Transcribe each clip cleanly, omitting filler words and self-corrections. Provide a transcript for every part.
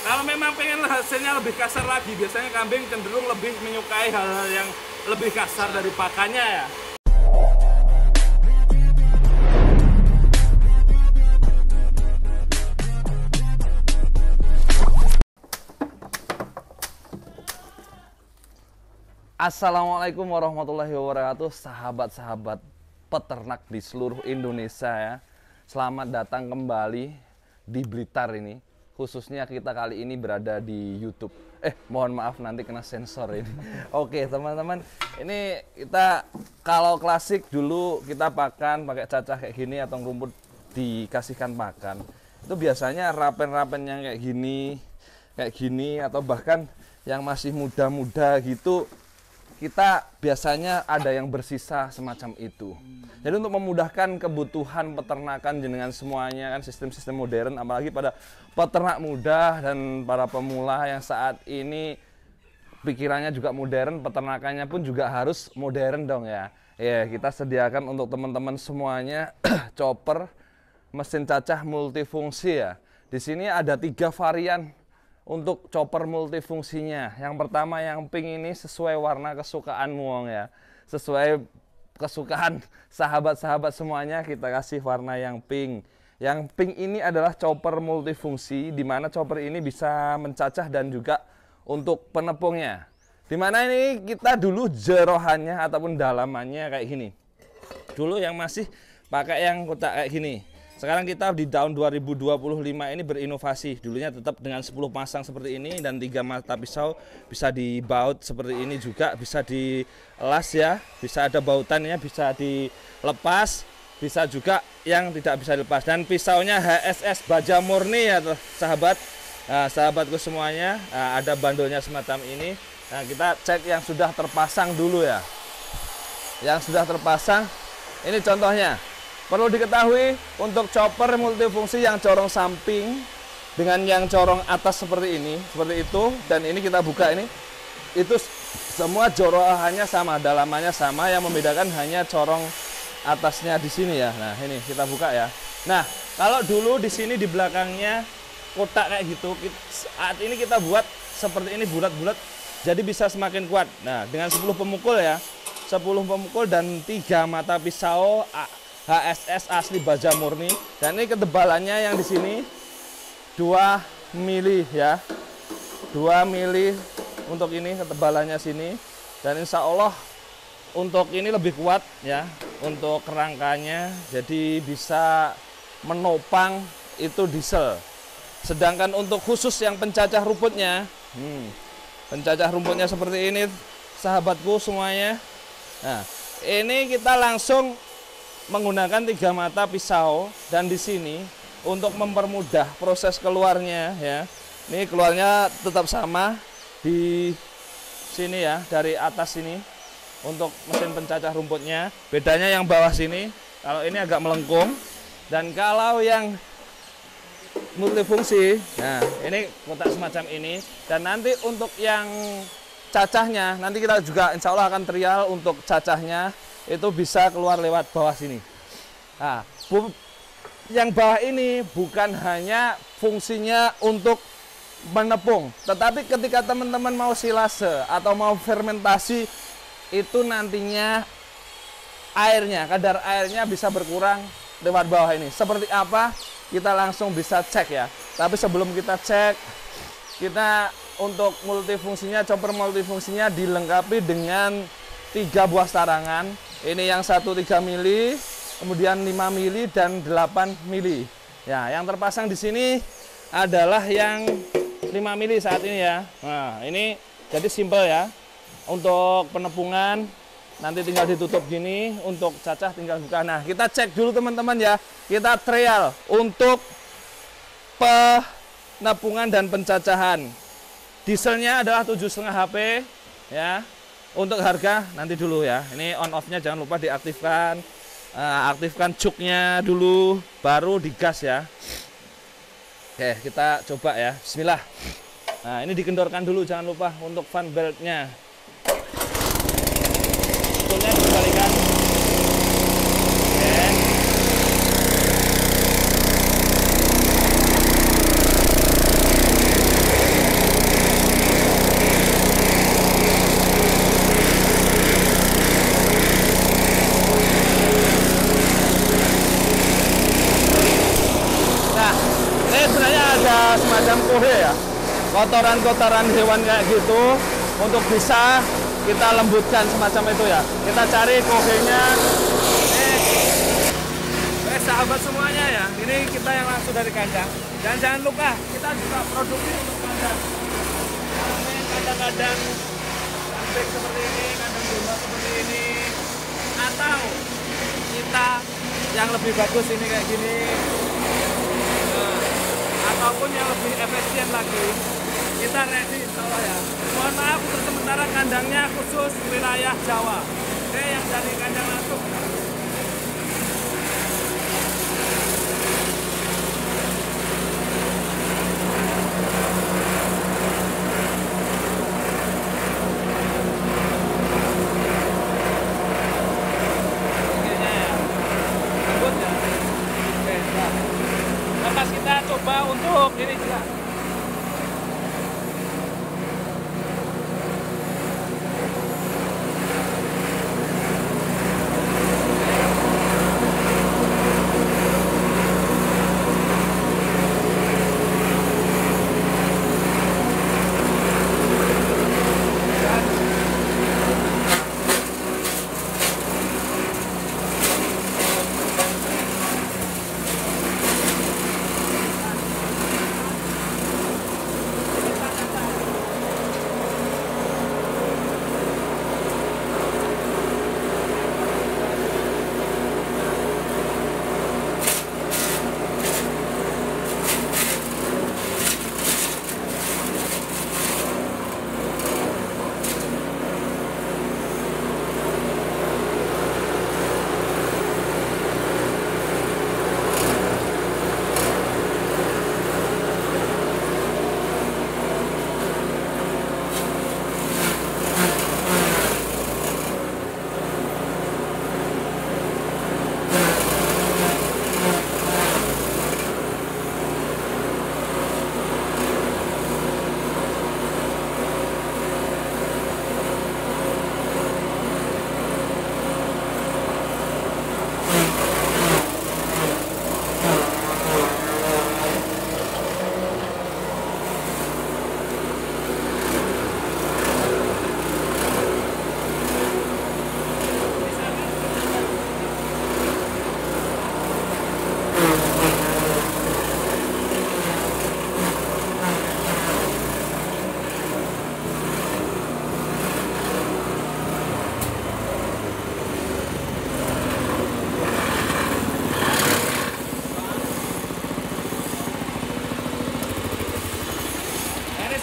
Kalau memang pengen hasilnya lebih kasar lagi, biasanya kambing cenderung lebih menyukai hal-hal yang lebih kasar dari pakannya ya. Assalamualaikum warahmatullahi wabarakatuh, sahabat-sahabat peternak di seluruh Indonesia ya. Selamat datang kembali di Blitar ini. Khususnya kita kali ini berada di YouTube. Mohon maaf nanti kena sensor ini. Oke teman-teman, ini kita kalau klasik dulu kita pakai cacah kayak gini atau rumput dikasihkan pakan. Itu biasanya rapen-rapen yang kayak gini atau bahkan yang masih muda-muda gitu, kita biasanya ada yang bersisa semacam itu. Jadi untuk memudahkan kebutuhan peternakan jenengan semuanya kan, sistem-sistem modern, apalagi pada peternak muda dan para pemula yang saat ini pikirannya juga modern, peternakannya pun juga harus modern dong ya. Ya, kita sediakan untuk teman-teman semuanya chopper mesin cacah multifungsi ya. Di sini ada 3 varian untuk chopper multifungsinya. Yang pertama yang pink ini sesuai warna kesukaan Muong ya. Sesuai kesukaan sahabat-sahabat semuanya, kita kasih warna yang pink. Yang pink ini adalah chopper multifungsi, di mana chopper ini bisa mencacah dan juga untuk penepungnya. Di mana ini kita dulu jerohannya ataupun dalamannya kayak gini. Dulu yang masih pakai yang kotak kayak gini. Sekarang kita di tahun 2025 ini berinovasi. Dulunya tetap dengan 10 pasang seperti ini dan 3 mata pisau, bisa dibaut seperti ini juga, bisa dielas ya, bisa ada bautannya, bisa dilepas, bisa juga yang tidak bisa dilepas. Dan pisaunya HSS baja murni ya sahabat. Nah, sahabatku semuanya, ada bandolnya semacam ini. Nah, kita cek yang sudah terpasang dulu ya. Yang sudah terpasang, ini contohnya. Perlu diketahui untuk chopper multifungsi yang corong samping dengan yang corong atas seperti ini, seperti itu, dan ini kita buka ini, itu semua jorohannya sama, dalamannya sama, yang membedakan hanya corong atasnya di sini ya. Nah ini kita buka ya. Nah kalau dulu di sini di belakangnya kotak kayak gitu, saat ini kita buat seperti ini bulat-bulat, jadi bisa semakin kuat. Nah dengan 10 pemukul ya, 10 pemukul dan 3 mata pisau HSS asli baja murni, dan ini ketebalannya yang di sini 2 mili ya, 2 mili untuk ini ketebalannya sini, dan insya Allah untuk ini lebih kuat ya untuk kerangkanya, jadi bisa menopang itu diesel. Sedangkan untuk khusus yang pencacah rumputnya, pencacah rumputnya seperti ini sahabatku semuanya. Nah ini kita langsung menggunakan 3 mata pisau, dan di sini untuk mempermudah proses keluarnya ya. Ini keluarnya tetap sama di sini ya, dari atas sini untuk mesin pencacah rumputnya. Bedanya yang bawah sini, kalau ini agak melengkung, dan kalau yang multifungsi, nah ini kotak semacam ini. Dan nanti untuk yang cacahnya, nanti kita juga insya Allah akan trial untuk cacahnya, itu bisa keluar lewat bawah sini. Nah, yang bawah ini bukan hanya fungsinya untuk menepung, tetapi ketika teman-teman mau silase atau mau fermentasi, itu nantinya airnya, kadar airnya bisa berkurang lewat bawah ini. Seperti apa? Kita langsung bisa cek ya. Tapi sebelum kita cek, kita untuk multifungsinya, chopper multifungsinya dilengkapi dengan 3 buah sarangan. Ini yang 1 3 mili, kemudian 5 mili dan 8 mili. Ya, yang terpasang di sini adalah yang 5 mili saat ini ya. Nah, ini jadi simple ya. Untuk penepungan nanti tinggal ditutup gini, untuk cacah tinggal buka. Nah, kita cek dulu teman-teman ya. Kita trial untuk penepungan dan pencacahan. Dieselnya adalah 7,5 HP ya. Untuk harga nanti dulu ya. Ini on off-nya jangan lupa diaktifkan. Aktifkan cuknya dulu, baru digas ya. Oke, kita coba ya. Bismillah. Nah, ini dikendorkan dulu, jangan lupa untuk fan belt-nya. Betulnya dikembalikan. Oke. semacam kohe ya, kotoran-kotoran hewan kayak gitu, untuk bisa kita lembutkan semacam itu ya. Kita cari kohenya. Sahabat semuanya ya, ini kita yang langsung dari kandang. Dan jangan lupa kita juga produksi untuk kandang. Kadang-kadang kambing seperti ini, kandang domba seperti ini, atau kita yang lebih bagus ini kayak gini, ataupun yang lebih efisien lagi, kita ready insya Allah ya. Mohon maaf untuk sementara kandangnya khusus wilayah Jawa. Oke, yang dari kandang langsung. Kita coba untuk ini juga.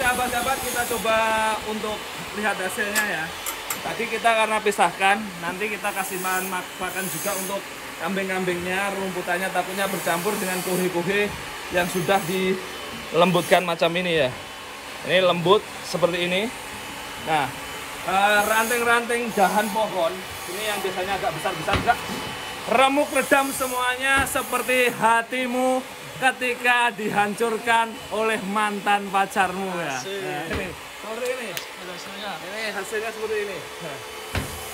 Sahabat-sahabat, kita coba untuk lihat hasilnya ya. Tadi kita karena pisahkan, nanti kita kasih makan juga untuk kambing-kambingnya, rumputannya takutnya bercampur dengan kuhi-kuhi yang sudah dilembutkan macam ini ya. Ini lembut seperti ini. Nah, ranting-ranting dahan pohon ini yang biasanya agak besar-besar juga remuk redam semuanya seperti hatimu ketika dihancurkan oleh mantan pacarmu ya. Nah, ini seperti ini. Ini hasilnya seperti ini.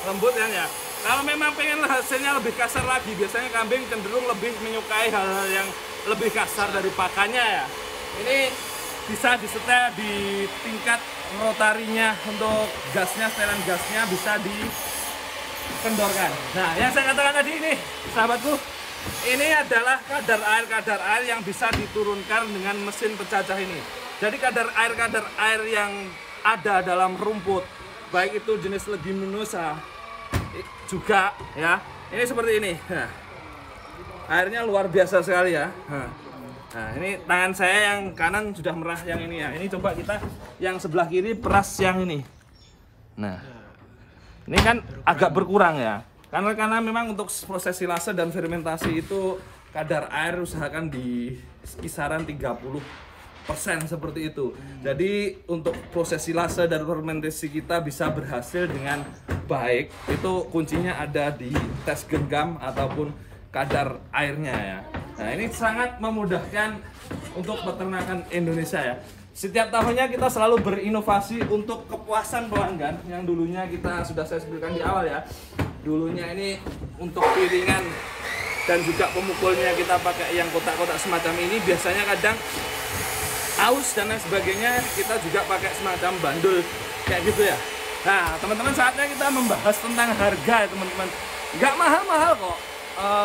Lembut kan ya. Kalau memang pengen hasilnya lebih kasar lagi, biasanya kambing cenderung lebih menyukai hal-hal yang lebih kasar dari pakannya ya. Ini bisa disetel di tingkat rotarinya, untuk gasnya, setelan gasnya bisa dikendorkan. Nah, yang saya katakan tadi ini, sahabatku, ini adalah kadar air yang bisa diturunkan dengan mesin pencacah ini. Jadi kadar air yang ada dalam rumput, baik itu jenis leguminosa juga ya. Ini seperti ini. Nah, airnya luar biasa sekali ya. Nah, ini tangan saya yang kanan sudah merah yang ini ya. Ini coba kita yang sebelah kiri peras yang ini. Nah, ini kan agak berkurang ya. Karena memang untuk proses silase dan fermentasi itu kadar air usahakan di kisaran 30% seperti itu. Jadi untuk proses silase dan fermentasi kita bisa berhasil dengan baik, itu kuncinya ada di tes genggam ataupun kadar airnya ya. Nah, ini sangat memudahkan untuk peternakan Indonesia ya. Setiap tahunnya kita selalu berinovasi untuk kepuasan pelanggan. Yang dulunya kita sudah saya sebutkan di awal ya. Dulunya ini untuk piringan dan juga pemukulnya kita pakai yang kotak-kotak semacam ini. Biasanya kadang aus dan lain sebagainya, kita juga pakai semacam bandul kayak gitu ya. Nah teman-teman, saatnya kita membahas tentang harga ya teman-teman. Nggak mahal-mahal kok.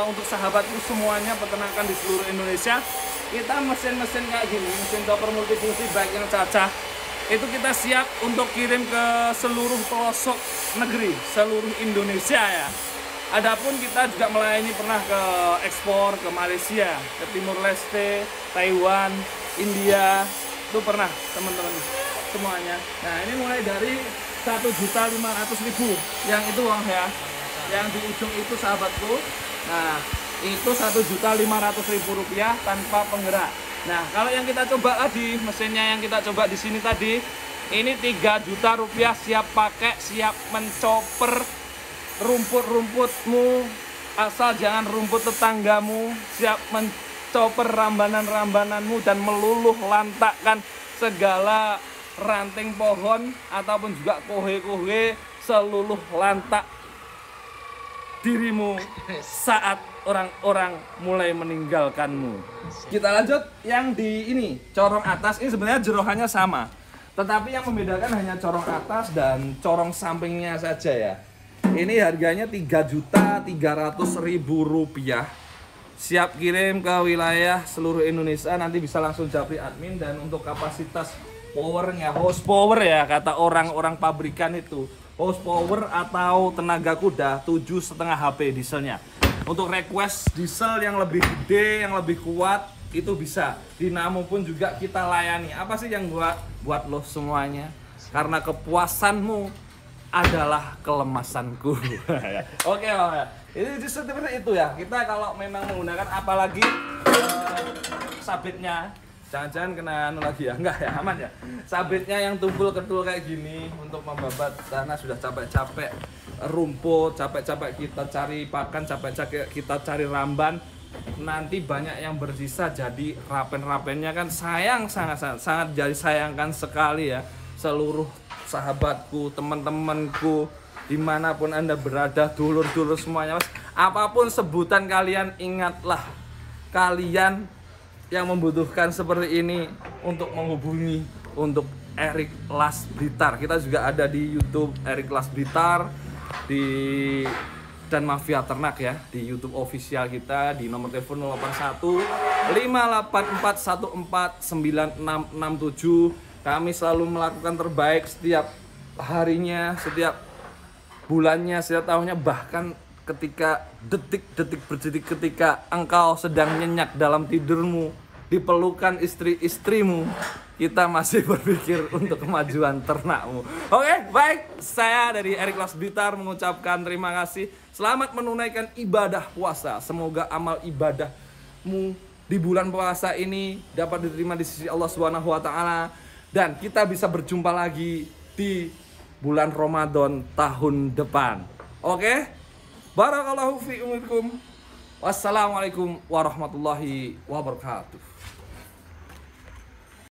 Untuk sahabatku semuanya peternakan di seluruh Indonesia, kita mesin-mesin kayak gini, mesin chopper multifungsi baik yang cacah, itu kita siap untuk kirim ke seluruh pelosok negeri, seluruh Indonesia ya. Adapun kita juga melayani pernah ke ekspor ke Malaysia, ke Timur Leste, Taiwan, India, itu pernah teman-teman semuanya. Nah ini mulai dari 1.500.000 yang itu uang ya, yang di ujung itu sahabatku. Nah itu 1.500.000 rupiah tanpa penggerak. Nah kalau yang kita coba tadi, mesinnya yang kita coba di sini tadi, ini 3 juta rupiah, siap pakai, siap mencoper rumput-rumputmu, asal jangan rumput tetanggamu, siap mencoper rambanan-rambananmu dan meluluh lantakkan segala ranting pohon ataupun juga kohe-kohe seluruh lantak dirimu saat orang-orang mulai meninggalkanmu. Kita lanjut yang di ini, corong atas. Ini sebenarnya jerohannya sama, tetapi yang membedakan hanya corong atas dan corong sampingnya saja ya. Ini harganya 3.300.000 rupiah. Siap kirim ke wilayah seluruh Indonesia, nanti bisa langsung japri admin. Dan untuk kapasitas powernya, horsepower ya kata orang-orang pabrikan itu, horsepower atau tenaga kuda 7,5 HP dieselnya. Untuk request diesel yang lebih gede, yang lebih kuat, itu bisa. Dinamo pun juga kita layani. Apa sih yang buat lo semuanya? Karena kepuasanmu adalah kelemasanku. Oke, ini seperti itu ya. Kita kalau memang menggunakan apalagi sabitnya, jangan-jangan kena anu lagi ya, enggak ya, aman ya. Sabitnya yang tumpul ketul kayak gini untuk membabat tanah, sudah capek-capek rumput, capek-capek kita cari pakan, capek-capek kita cari ramban, nanti banyak yang bersisa jadi rapen-rapennya kan sayang, sangat jadi sayangkan sekali ya. Seluruh sahabatku, teman-temanku, dimanapun Anda berada, dulur-dulur semuanya mas, apapun sebutan kalian, ingatlah kalian yang membutuhkan seperti ini untuk menghubungi untuk Erik Las Blitar. Kita juga ada di YouTube Erik Las Blitar dan Mafia Ternak ya, di YouTube official kita di nomor telepon 081 584 14 9667. Kami selalu melakukan terbaik setiap harinya, setiap bulannya, setiap tahunnya, bahkan ketika detik-detik berdetik ketika engkau sedang nyenyak dalam tidurmu, dipelukan istri-istrimu, kita masih berpikir untuk kemajuan ternakmu. Oke, baik. Saya dari Erik Las Blitar mengucapkan terima kasih. Selamat menunaikan ibadah puasa. Semoga amal ibadahmu di bulan puasa ini dapat diterima di sisi Allah Subhanahu wa taala. Dan kita bisa berjumpa lagi di bulan Ramadan tahun depan. Oke? Barakallahu fi umikum. Wassalamualaikum warahmatullahi wabarakatuh.